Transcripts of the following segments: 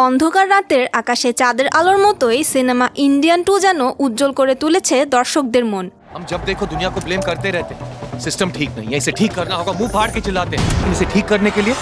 অন্ধকার রাতের আকাশে চাঁদের আলোর মতোই সিনেমা ইন্ডিয়ান 2 যেন উজ্জ্বল করে তুলেছে দর্শকদের মন। हम जब देखो दुनिया को ब्लेम करते रहते हैं, सिस्टम ठीक नहीं है, इसे ठीक करना होगा, मुंह फाड़ के चिल्लाते हैं, लेकिन इसे ठीक करने के लिए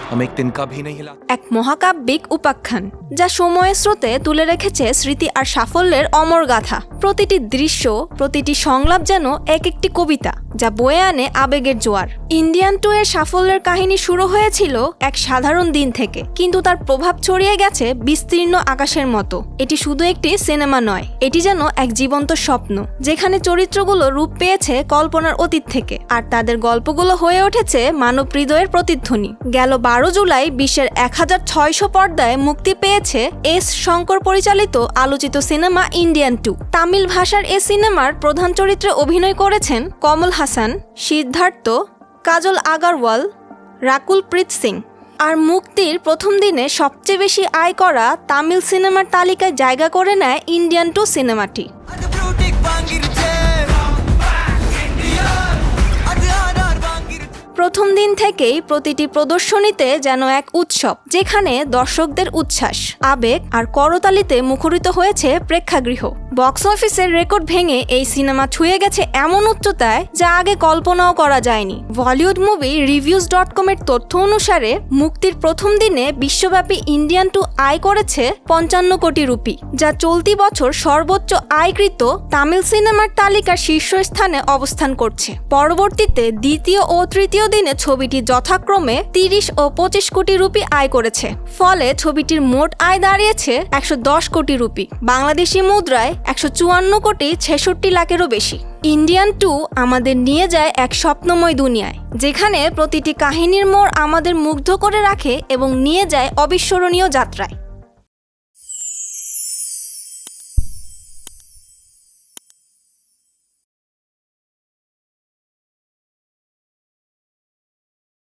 हम एक तिनका भी नहीं हिलाते। এক মহাকাব্যিক উপাখ্যান যা সময়ের স্রোতে তুলে রেখেছে স্মৃতি আর সাফল্যের অমর গাথা। প্রতিটি দৃশ্য, প্রতিটি সংলাপ যেন এক একটি কবিতা যা বয়ে আনে আবেগের জোয়ার। ইন্ডিয়ান 2 এর সাফল্যের কাহিনী শুরু হয়েছিল এক সাধারণ দিন থেকে, কিন্তু তার প্রভাব ছড়িয়ে গেছে বিস্তীর্ণ আকাশের মতো। এটি শুধু একটি সিনেমা নয়, এটি যেন এক জীবন্ত স্বপ্ন, যেখানে চরিত্রগুলো রূপ পেয়েছে কল্পনার অতীত থেকে, আর তাদের গল্পগুলো হয়ে উঠেছে মানব হৃদয়ের প্রতিধ্বনি। গেল 12 জুলাই বিশ্বের 1600 পর্দায় মুক্তি পেয়েছে এস শঙ্কর পরিচালিত আলোচিত সিনেমা ইন্ডিয়ান 2। তামিল ভাষার এ সিনেমার প্রধান চরিত্রে অভিনয় করেছেন কমল হাসান, সিদ্ধার্থ, কাজল আগারওয়াল, রাকুল প্রীত সিং। আর মুক্তির প্রথম দিনে সবচেয়ে বেশি আয় করা তামিল সিনেমার তালিকায় জায়গা করে নেয় ইন্ডিয়ান 2 সিনেমাটি। প্রথম দিন থেকেই প্রতিটি প্রদর্শনীতে যেন এক উৎসব, যেখানে দর্শকদের উচ্ছ্বাস, আবেগ আর করতালিতে মুখরিত হয়েছে প্রেক্ষাগৃহ। বক্স অফিসের রেকর্ড ভেঙে এই সিনেমা ছুঁয়ে গেছে এমন উচ্চতায় যা আগে কল্পনাও করা যায়নি। বলিউড মুভি রিভিউজ.com এর তথ্য অনুসারে মুক্তির প্রথম দিনে বিশ্বব্যাপী ইন্ডিয়ান 2 আয় করেছে 55 কোটি রুপি, যা চলতি বছর সর্বোচ্চ আয়কৃত তামিল সিনেমার তালিকার শীর্ষস্থানে অবস্থান করছে। পরবর্তীতে দ্বিতীয় ও তৃতীয় দিনে ছবিটি যথাক্রমে 30 ও 25 কোটি রুপি আয় করেছে। ফলে ছবিটির মোট আয় দাঁড়িয়েছে 110 কোটি রুপি, বাংলাদেশি মুদ্রায় 154 কোটি 66 লাখেরও বেশি। ইন্ডিয়ান 2 আমাদের নিয়ে যায় এক স্বপ্নময় দুনিয়ায়, যেখানে প্রতিটি কাহিনীর মোড় আমাদের মুগ্ধ করে রাখে এবং নিয়ে যায় অবিস্মরণীয় যাত্রায়।